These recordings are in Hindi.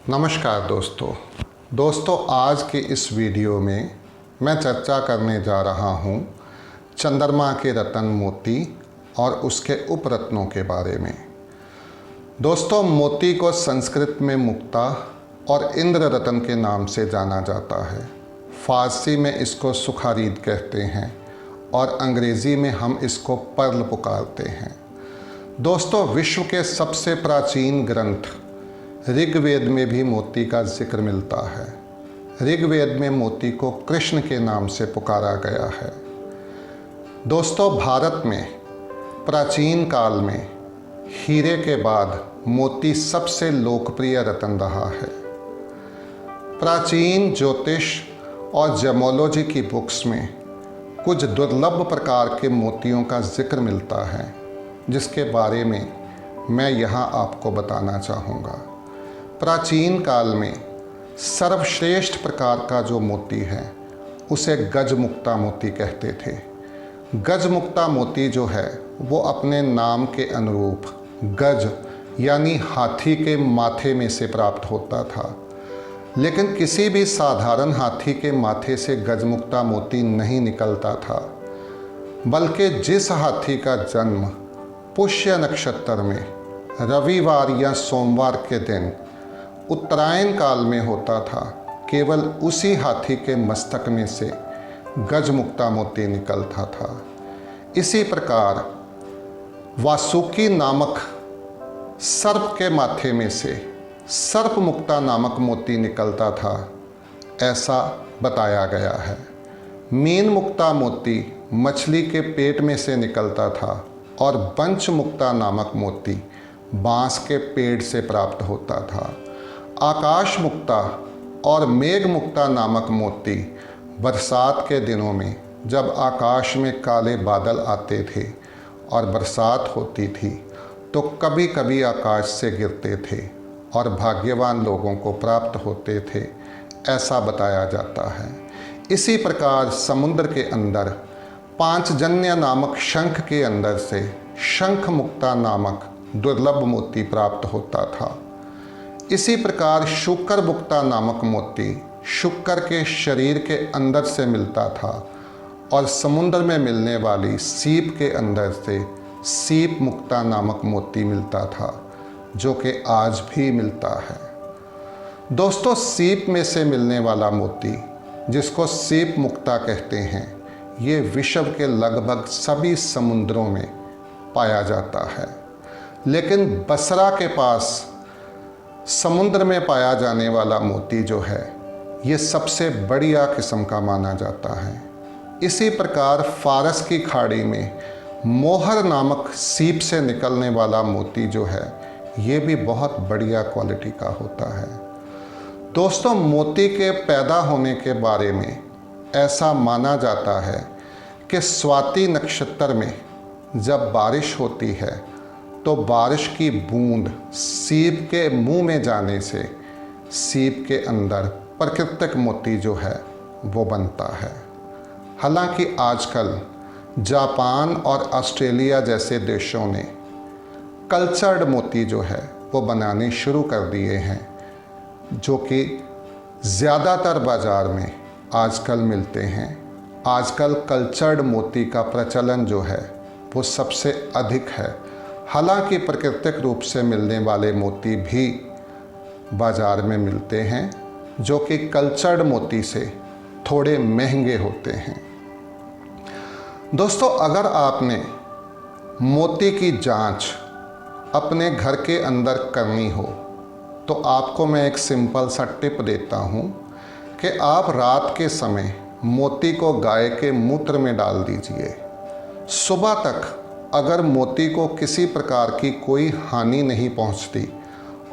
नमस्कार दोस्तों आज के इस वीडियो में मैं चर्चा करने जा रहा हूँ चंद्रमा के रत्न मोती और उसके उपरत्नों के बारे में। दोस्तों, मोती को संस्कृत में मुक्ता और इंद्र रत्न के नाम से जाना जाता है। फारसी में इसको सुखारीद कहते हैं और अंग्रेज़ी में हम इसको पर्ल पुकारते हैं। दोस्तों, विश्व के सबसे प्राचीन ग्रंथ ऋग्वेद में भी मोती का जिक्र मिलता है। ऋग्वेद में मोती को कृष्ण के नाम से पुकारा गया है। दोस्तों, भारत में प्राचीन काल में हीरे के बाद मोती सबसे लोकप्रिय रत्न रहा है। प्राचीन ज्योतिष और जेमोलॉजी की बुक्स में कुछ दुर्लभ प्रकार के मोतियों का जिक्र मिलता है, जिसके बारे में मैं यहाँ आपको बताना चाहूँगा। प्राचीन काल में सर्वश्रेष्ठ प्रकार का जो मोती है उसे गजमुक्ता मोती कहते थे। गजमुक्ता मोती जो है वो अपने नाम के अनुरूप गज यानी हाथी के माथे में से प्राप्त होता था, लेकिन किसी भी साधारण हाथी के माथे से गजमुक्ता मोती नहीं निकलता था, बल्कि जिस हाथी का जन्म पुष्य नक्षत्र में रविवार या सोमवार के दिन उत्तरायण काल में होता था, केवल उसी हाथी के मस्तक में से गजमुक्ता मोती निकलता था। इसी प्रकार वासुकी नामक सर्प के माथे में से सर्पमुक्ता नामक मोती निकलता था, ऐसा बताया गया है। मीनमुक्ता मोती मछली के पेट में से निकलता था और पंचमुक्ता नामक मोती बांस के पेड़ से प्राप्त होता था। आकाश मुक्ता और मेघ मुक्ता नामक मोती बरसात के दिनों में जब आकाश में काले बादल आते थे और बरसात होती थी तो कभी कभी आकाश से गिरते थे और भाग्यवान लोगों को प्राप्त होते थे, ऐसा बताया जाता है। इसी प्रकार समुद्र के अंदर पांचजन्य नामक शंख के अंदर से शंख मुक्ता नामक दुर्लभ मोती प्राप्त होता था। इसी प्रकार शुक्र मुक्ता नामक मोती शुक्र के शरीर के अंदर से मिलता था और समुद्र में मिलने वाली सीप के अंदर से सीप मुक्ता नामक मोती मिलता था, जो कि आज भी मिलता है। दोस्तों, सीप में से मिलने वाला मोती, जिसको सीप मुक्ता कहते हैं, ये विश्व के लगभग सभी समुद्रों में पाया जाता है, लेकिन बसरा के पास समुद्र में पाया जाने वाला मोती जो है ये सबसे बढ़िया किस्म का माना जाता है। इसी प्रकार फारस की खाड़ी में मोहर नामक सीप से निकलने वाला मोती जो है ये भी बहुत बढ़िया क्वालिटी का होता है। दोस्तों, मोती के पैदा होने के बारे में ऐसा माना जाता है कि स्वाति नक्षत्र में जब बारिश होती है तो बारिश की बूंद सीप के मुंह में जाने से सीप के अंदर प्राकृतिक मोती जो है वो बनता है। हालांकि आजकल जापान और ऑस्ट्रेलिया जैसे देशों ने कल्चर्ड मोती जो है वो बनाने शुरू कर दिए हैं, जो कि ज़्यादातर बाज़ार में आजकल मिलते हैं। आजकल कल्चर्ड मोती का प्रचलन जो है वो सबसे अधिक है। हालांकि प्राकृतिक रूप से मिलने वाले मोती भी बाज़ार में मिलते हैं, जो कि कल्चर्ड मोती से थोड़े महंगे होते हैं। दोस्तों, अगर आपने मोती की जांच अपने घर के अंदर करनी हो तो आपको मैं एक सिंपल सा टिप देता हूँ कि आप रात के समय मोती को गाय के मूत्र में डाल दीजिए। सुबह तक अगर मोती को किसी प्रकार की कोई हानि नहीं पहुंचती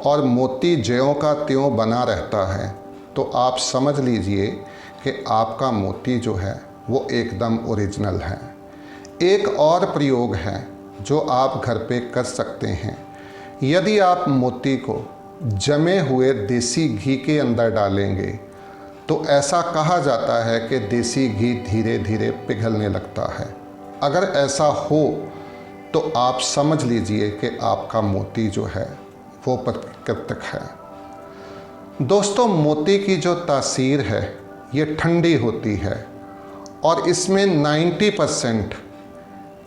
और मोती ज्यों का त्यों बना रहता है तो आप समझ लीजिए कि आपका मोती जो है वो एकदम ओरिजिनल है। एक और प्रयोग है जो आप घर पे कर सकते हैं। यदि आप मोती को जमे हुए देसी घी के अंदर डालेंगे तो ऐसा कहा जाता है कि देसी घी धीरे धीरे पिघलने लगता है। अगर ऐसा हो तो आप समझ लीजिए कि आपका मोती जो है वो प्राकृतिक है। दोस्तों, मोती की जो तासीर है ये ठंडी होती है और इसमें 90%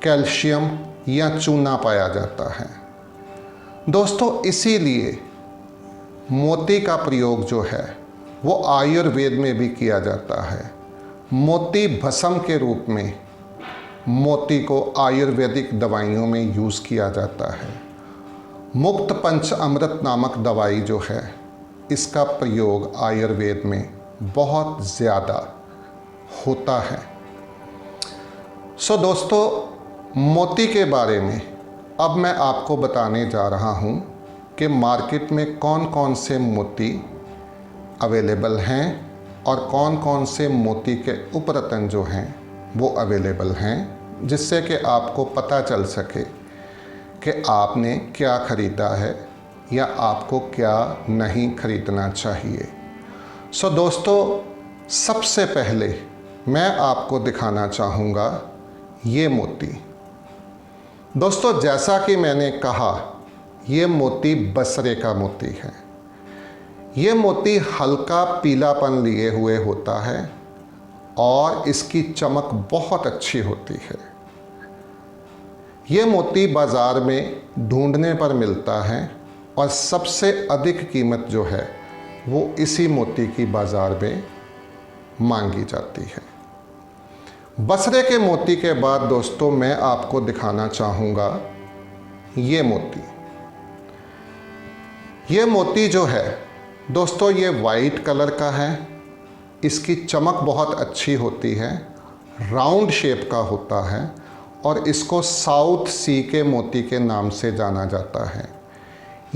कैल्शियम या चूना पाया जाता है। दोस्तों, इसीलिए मोती का प्रयोग जो है वो आयुर्वेद में भी किया जाता है। मोती भस्म के रूप में मोती को आयुर्वेदिक दवाइयों में यूज़ किया जाता है। मुक्त पंच अमृत नामक दवाई जो है इसका प्रयोग आयुर्वेद में बहुत ज़्यादा होता है। दोस्तों, मोती के बारे में अब मैं आपको बताने जा रहा हूँ कि मार्केट में कौन कौन से मोती अवेलेबल हैं और कौन कौन से मोती के उपरतन जो हैं वो अवेलेबल हैं, जिससे कि आपको पता चल सके कि आपने क्या ख़रीदा है या आपको क्या नहीं खरीदना चाहिए। दोस्तों, सबसे पहले मैं आपको दिखाना चाहूँगा ये मोती। दोस्तों, जैसा कि मैंने कहा, ये मोती बसरे का मोती है। ये मोती हल्का पीलापन लिए हुए होता है और इसकी चमक बहुत अच्छी होती है। ये मोती बाज़ार में ढूंढने पर मिलता है और सबसे अधिक कीमत जो है वो इसी मोती की बाज़ार में मांगी जाती है। बसरे के मोती के बाद दोस्तों मैं आपको दिखाना चाहूँगा ये मोती। ये मोती जो है दोस्तों ये वाइट कलर का है। इसकी चमक बहुत अच्छी होती है, राउंड शेप का होता है और इसको साउथ सी के मोती के नाम से जाना जाता है।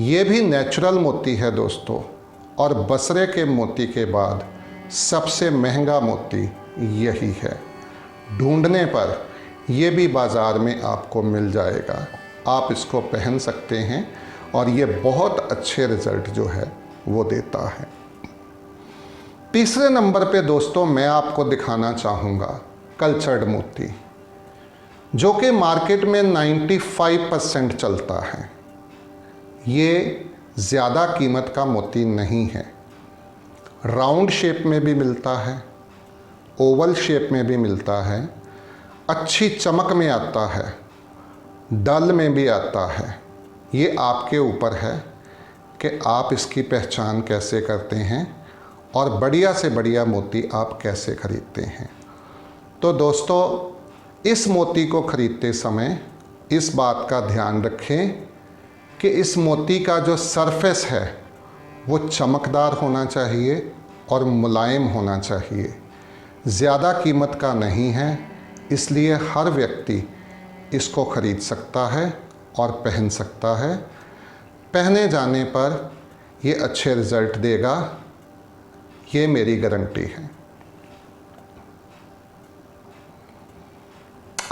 ये भी नेचुरल मोती है दोस्तों, और बसरे के मोती के बाद सबसे महंगा मोती यही है। ढूंढने पर ये भी बाज़ार में आपको मिल जाएगा। आप इसको पहन सकते हैं और ये बहुत अच्छे रिज़ल्ट जो है वो देता है। तीसरे नंबर पे दोस्तों मैं आपको दिखाना चाहूँगा कल्चर्ड मोती, जो कि मार्केट में 95% चलता है। ये ज़्यादा कीमत का मोती नहीं है। राउंड शेप में भी मिलता है, ओवल शेप में भी मिलता है, अच्छी चमक में आता है, डल में भी आता है। ये आपके ऊपर है कि आप इसकी पहचान कैसे करते हैं और बढ़िया से बढ़िया मोती आप कैसे खरीदते हैं। तो दोस्तों, इस मोती को खरीदते समय इस बात का ध्यान रखें कि इस मोती का जो सरफेस है वो चमकदार होना चाहिए और मुलायम होना चाहिए। ज़्यादा कीमत का नहीं है, इसलिए हर व्यक्ति इसको खरीद सकता है और पहन सकता है। पहने जाने पर ये अच्छे रिज़ल्ट देगा, ये मेरी गारंटी है।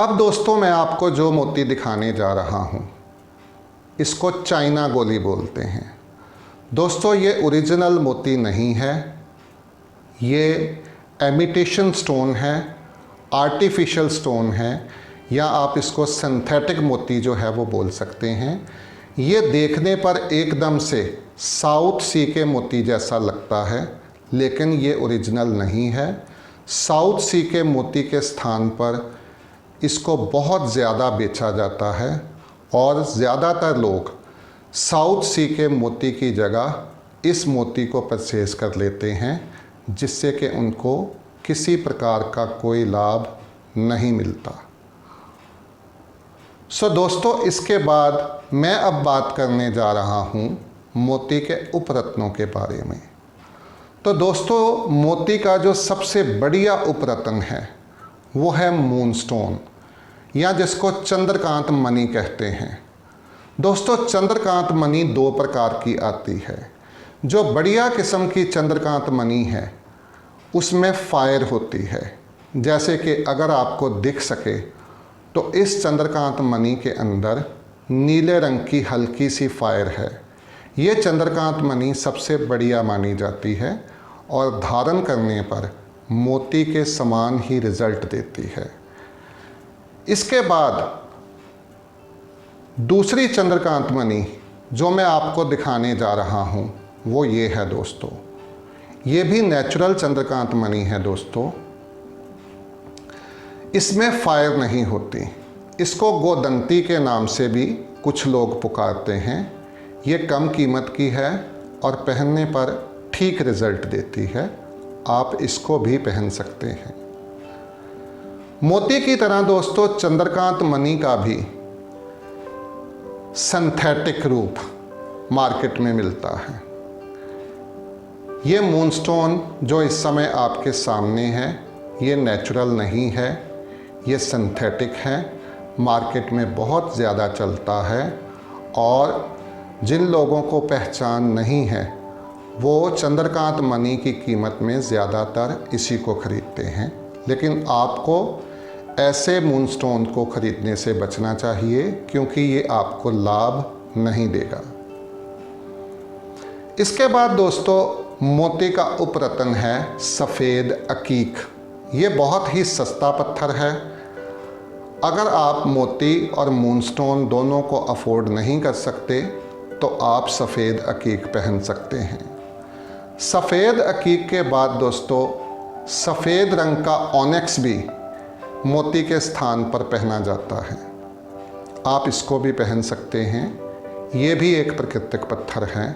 अब दोस्तों मैं आपको जो मोती दिखाने जा रहा हूँ इसको चाइना गोली बोलते हैं। दोस्तों ये ओरिजिनल मोती नहीं है, ये इमिटेशन स्टोन है, आर्टिफिशियल स्टोन है, या आप इसको सिंथेटिक मोती जो है वो बोल सकते हैं। ये देखने पर एकदम से साउथ सी के मोती जैसा लगता है, लेकिन ये ओरिजिनल नहीं है। साउथ सी के मोती के स्थान पर इसको बहुत ज़्यादा बेचा जाता है और ज़्यादातर लोग साउथ सी के मोती की जगह इस मोती को परचेज़ कर लेते हैं, जिससे कि उनको किसी प्रकार का कोई लाभ नहीं मिलता। दोस्तों इसके बाद मैं अब बात करने जा रहा हूँ मोती के उपरत्नों के बारे में। तो दोस्तों मोती का जो सबसे बढ़िया उपरत्न है वो है मूनस्टोन, या जिसको चंद्रकांत मणि कहते हैं। दोस्तों चंद्रकांत मणि दो प्रकार की आती है। जो बढ़िया किस्म की चंद्रकांत मणि है उसमें फायर होती है, जैसे कि अगर आपको दिख सके तो इस चंद्रकांत मणि के अंदर नीले रंग की हल्की सी फायर है। ये चंद्रकांत मणि सबसे बढ़िया मानी जाती है और धारण करने पर मोती के समान ही रिजल्ट देती है। इसके बाद दूसरी चंद्रकांत मणि जो मैं आपको दिखाने जा रहा हूँ वो ये है दोस्तों, ये भी नेचुरल चंद्रकांत मणि है दोस्तों। इसमें फायर नहीं होती। इसको गोदंती के नाम से भी कुछ लोग पुकारते हैं। ये कम कीमत की है और पहनने पर ठीक रिजल्ट देती है। आप इसको भी पहन सकते हैं। मोती की तरह दोस्तों चंद्रकांत मणि का भी सिंथेटिक रूप मार्केट में मिलता है। ये मूनस्टोन जो इस समय आपके सामने है, ये नेचुरल नहीं है, ये सिंथेटिक है। मार्केट में बहुत ज़्यादा चलता है और जिन लोगों को पहचान नहीं है वो चंद्रकांत मणि की कीमत में ज़्यादातर इसी को खरीदते हैं। लेकिन आपको ऐसे मूनस्टोन को खरीदने से बचना चाहिए क्योंकि ये आपको लाभ नहीं देगा। इसके बाद दोस्तों मोती का उपरत्न है सफ़ेद अकीक। ये बहुत ही सस्ता पत्थर है। अगर आप मोती और मूनस्टोन दोनों को अफोर्ड नहीं कर सकते तो आप सफ़ेद अकीक पहन सकते हैं। सफ़ेद अकीक के बाद दोस्तों सफ़ेद रंग का ऑनेक्स भी मोती के स्थान पर पहना जाता है। आप इसको भी पहन सकते हैं। ये भी एक प्राकृतिक पत्थर है।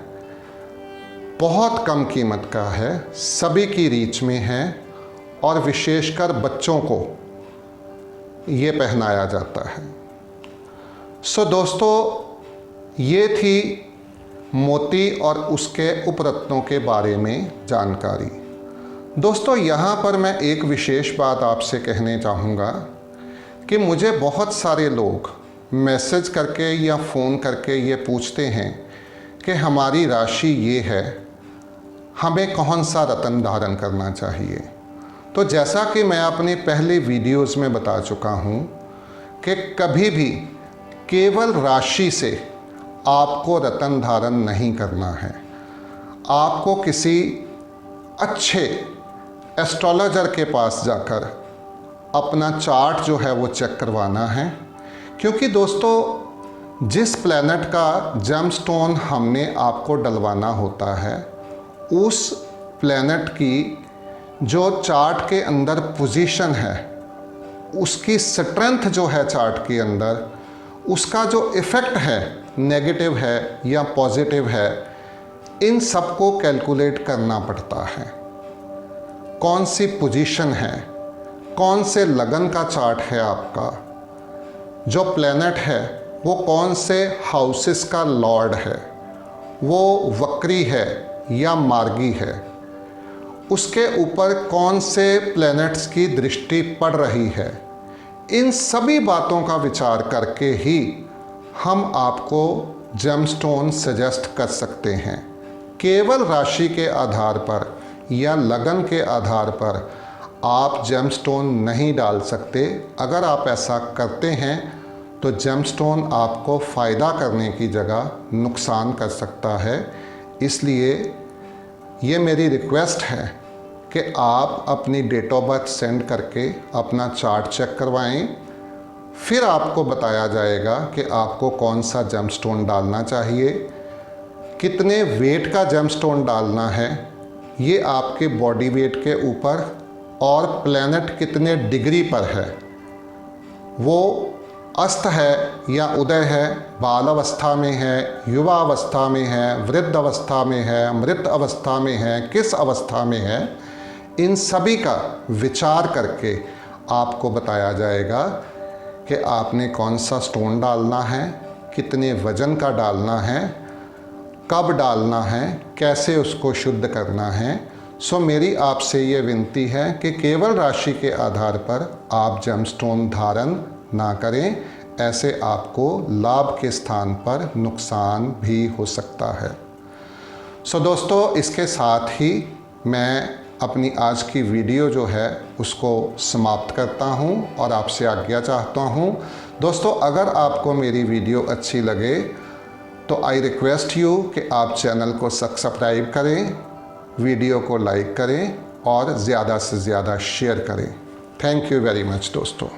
बहुत कम कीमत का है, सभी की रीच में है और विशेषकर बच्चों को ये पहनाया जाता है। सो दोस्तों ये थी मोती और उसके उपरत्नों के बारे में जानकारी। दोस्तों यहाँ पर मैं एक विशेष बात आपसे कहने चाहूँगा कि मुझे बहुत सारे लोग मैसेज करके या फ़ोन करके ये पूछते हैं कि हमारी राशि ये है, हमें कौन सा रत्न धारण करना चाहिए। तो जैसा कि मैं अपनी पहले वीडियोस में बता चुका हूँ कि कभी भी केवल राशि से आपको रत्न धारण नहीं करना है। आपको किसी अच्छे एस्ट्रोलॉजर के पास जाकर अपना चार्ट जो है वो चेक करवाना है, क्योंकि दोस्तों जिस प्लैनेट का जेमस्टोन हमने आपको डलवाना होता है उस प्लैनेट की जो चार्ट के अंदर पोजीशन है, उसकी स्ट्रेंथ जो है चार्ट के अंदर, उसका जो इफ़ेक्ट है नेगेटिव है या पॉजिटिव है, इन सब को कैलकुलेट करना पड़ता है। कौन सी पोजीशन है, कौन से लगन का चार्ट है आपका, जो प्लैनेट है वो कौन से हाउसेस का लॉर्ड है, वो वक्री है या मार्गी है, उसके ऊपर कौन से प्लैनेट्स की दृष्टि पड़ रही है। इन सभी बातों का विचार करके ही हम आपको जेमस्टोन सजेस्ट कर सकते हैं। केवल राशि के आधार पर या लगन के आधार पर आप जेमस्टोन नहीं डाल सकते। अगर आप ऐसा करते हैं तो जेमस्टोन आपको फ़ायदा करने की जगह नुकसान कर सकता है। इसलिए ये मेरी रिक्वेस्ट है कि आप अपनी डेट ऑफ बर्थ सेंड करके अपना चार्ट चेक करवाएं। फिर आपको बताया जाएगा कि आपको कौन सा जेमस्टोन डालना चाहिए, कितने वेट का जेमस्टोन डालना है, ये आपके बॉडी वेट के ऊपर और प्लैनेट कितने डिग्री पर है, वो अस्त है या उदय है, बाल अवस्था में है, युवा अवस्था में है, वृद्ध अवस्था में है, मृत अवस्था में है, किस अवस्था में है, इन सभी का विचार करके आपको बताया जाएगा कि आपने कौन सा स्टोन डालना है, कितने वजन का डालना है, कब डालना है, कैसे उसको शुद्ध करना है। सो मेरी आपसे ये विनती है कि केवल राशि के आधार पर आप जेमस्टोन धारण ना करें, ऐसे आपको लाभ के स्थान पर नुकसान भी हो सकता है। सो दोस्तों इसके साथ ही मैं अपनी आज की वीडियो जो है उसको समाप्त करता हूं और आपसे आज्ञा चाहता हूं। दोस्तों अगर आपको मेरी वीडियो अच्छी लगे तो आई रिक्वेस्ट यू कि आप चैनल को सब्सक्राइब करें, वीडियो को लाइक करें और ज़्यादा से ज़्यादा शेयर करें। थैंक यू वेरी मच दोस्तों।